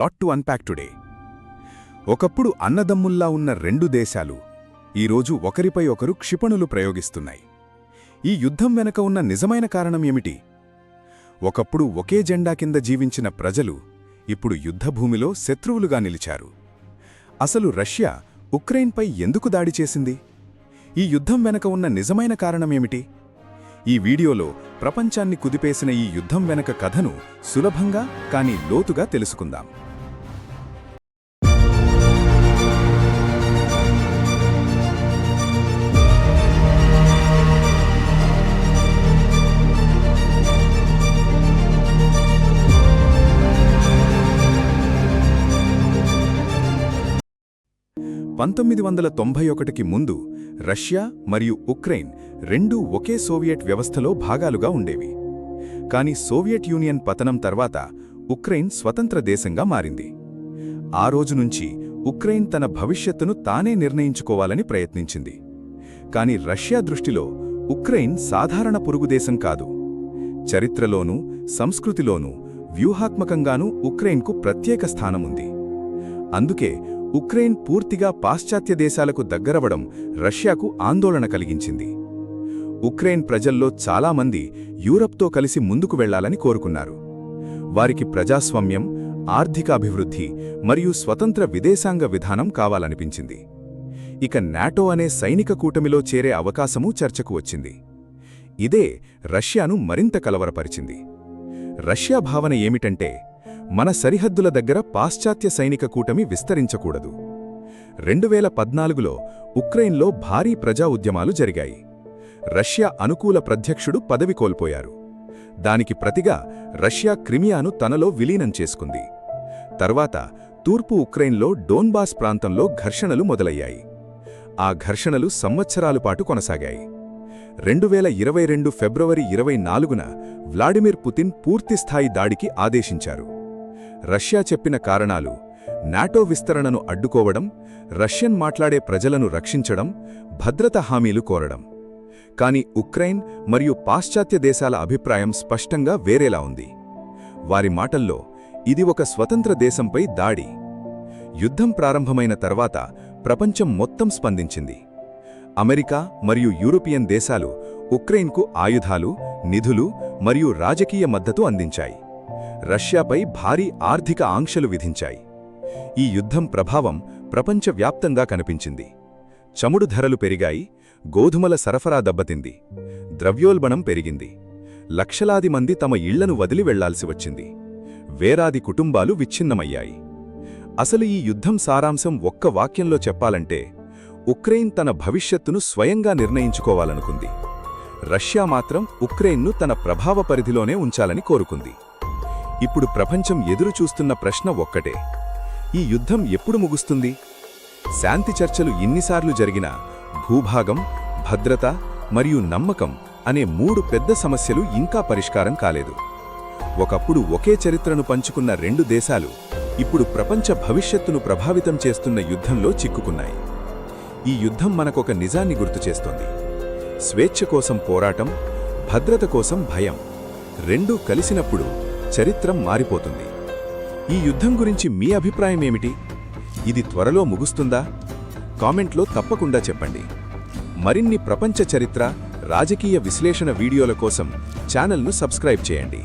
Lot to unpack today. ఒకప్పుడు అన్నదమ్ముల్లా ఉన్న రెండు దేశాలు ఈరోజు ఒకరిపై ఒకరు క్షిపణులు ప్రయోగిస్తున్నాయి. ఈ యుద్ధం వెనక ఉన్న నిజమైన కారణం ఏమిటి? ఒకప్పుడు ఒకే జెండా కింద జీవించిన ప్రజలు ఇప్పుడు యుద్ధభూమిలో శత్రువులుగా నిలిచారు. అసలు రష్యా ఉక్రెయిన్పై ఎందుకు దాడి చేసింది? ఈ యుద్ధం వెనక ఉన్న నిజమైన కారణమేమిటి? ఈ వీడియోలో ప్రపంచాన్ని కుదిపేసిన ఈ యుద్ధం వెనక కథను సులభంగా కానీ లోతుగా తెలుసుకుందాం. పంతొమ్మిది 1991కి ముందు రష్యా మరియు ఉక్రెయిన్ రెండూ ఒకే సోవియట్ వ్యవస్థలో భాగాలుగా ఉండేవి. కాని సోవియట్ యూనియన్ పతనం తర్వాత ఉక్రెయిన్ స్వతంత్ర దేశంగా మారింది. ఆ రోజు నుంచి ఉక్రెయిన్ తన భవిష్యత్తును తానే నిర్ణయించుకోవాలని ప్రయత్నించింది. కాని రష్యా దృష్టిలో ఉక్రెయిన్ సాధారణ పొరుగుదేశం కాదు. చరిత్రలోనూ సంస్కృతిలోనూ వ్యూహాత్మకంగానూ ఉక్రెయిన్కు ప్రత్యేక స్థానముంది. అందుకే ఉక్రెయిన్ పూర్తిగా పాశ్చాత్య దేశాలకు దగ్గరవడం రష్యాకు ఆందోళన కలిగించింది. ఉక్రెయిన్ ప్రజల్లో చాలామంది యూరప్తో కలిసి ముందుకు వెళ్లాలని కోరుకున్నారు. వారికి ప్రజాస్వామ్యం, ఆర్థికాభివృద్ధి మరియు స్వతంత్ర విదేశాంగ విధానం కావాలనిపించింది. ఇక నాటో అనే సైనిక కూటమిలో చేరే అవకాశమూ చర్చకు వచ్చింది. ఇదే రష్యాను మరింత కలవరపరిచింది. రష్యా భావన ఏమిటంటే, మన సరిహద్దుల దగ్గర పాశ్చాత్య సైనిక కూటమి విస్తరించకూడదు. 2014లో ఉక్రెయిన్లో భారీ ప్రజా ఉద్యమాలు జరిగాయి. రష్యా అనుకూల ప్రధ్యక్షుడు పదవి కోల్పోయారు. దానికి ప్రతిగా రష్యా క్రిమియాను తనలో విలీనం చేసుకుంది. తర్వాత తూర్పు ఉక్రెయిన్లో డోన్బాస్ ప్రాంతంలో ఘర్షణలు మొదలయ్యాయి. ఆ ఘర్షణలు సంవత్సరాల పాటు కొనసాగాయి. 2022 ఫిబ్రవరి 24న వ్లాడిమిర్ పుతిన్ పూర్తిస్థాయి దాడికి ఆదేశించారు. రష్యా చెప్పిన కారణాలు నాటో విస్తరణను అడ్డుకోవడం, రష్యన్ మాట్లాడే ప్రజలను రక్షించడం, భద్రత హామీలు కోరడం. కాని ఉక్రెయిన్ మరియు పాశ్చాత్య దేశాల అభిప్రాయం స్పష్టంగా వేరేలా ఉంది. వారి మాటల్లో ఇది ఒక స్వతంత్ర దేశంపై దాడి. యుద్ధం ప్రారంభమైన తర్వాత ప్రపంచం మొత్తం స్పందించింది. అమెరికా మరియు యూరోపియన్ దేశాలు ఉక్రెయిన్కు ఆయుధాలు, నిధులు మరియు రాజకీయ మద్దతు అందించాయి. రష్యాపై భారీ ఆర్థిక ఆంక్షలు విధించాయి. ఈ యుద్ధం ప్రభావం ప్రపంచవ్యాప్తంగా కనిపించింది. చమురు ధరలు పెరిగాయి, గోధుమల సరఫరా దెబ్బతింది, ద్రవ్యోల్బణం పెరిగింది. లక్షలాది మంది తమ ఇళ్లను వదిలి వెళ్లాల్సి వచ్చింది. వేలాది కుటుంబాలు విచ్ఛిన్నమయ్యాయి. అసలు ఈ యుద్ధం సారాంశం ఒక్క వాక్యంలో చెప్పాలంటే, ఉక్రెయిన్ తన భవిష్యత్తును స్వయంగా నిర్ణయించుకోవాలనుకుంది. రష్యా మాత్రం ఉక్రెయిన్ను తన ప్రభావ పరిధిలోనే ఉంచాలని కోరుకుంది. ఇప్పుడు ప్రపంచం ఎదురుచూస్తున్న ప్రశ్న ఒక్కటే: ఈ యుద్ధం ఎప్పుడు ముగుస్తుంది? శాంతి చర్చలు ఇన్నిసార్లు జరిగినా భూభాగం, భద్రత మరియు నమ్మకం అనే మూడు పెద్ద సమస్యలు ఇంకా పరిష్కారం కాలేదు. ఒకప్పుడు ఒకే చరిత్రను పంచుకున్న రెండు దేశాలు ఇప్పుడు ప్రపంచ భవిష్యత్తును ప్రభావితం చేస్తున్న యుద్ధంలో చిక్కుకున్నాయి. ఈ యుద్ధం మనకొక నిజాన్ని గుర్తుచేస్తోంది: స్వేచ్ఛ కోసం పోరాటం, భద్రత కోసం భయం రెండూ కలిసినప్పుడు చరిత్ర మారిపోతుంది. ఈ యుద్ధం గురించి మీ అభిప్రాయం ఏమిటి? ఇది త్వరలో ముగుస్తుందా? కామెంట్లో తప్పకుండా చెప్పండి. మరిన్ని ప్రపంచ చరిత్ర, రాజకీయ విశ్లేషణ వీడియోల కోసం ఛానల్ను సబ్స్క్రైబ్ చేయండి.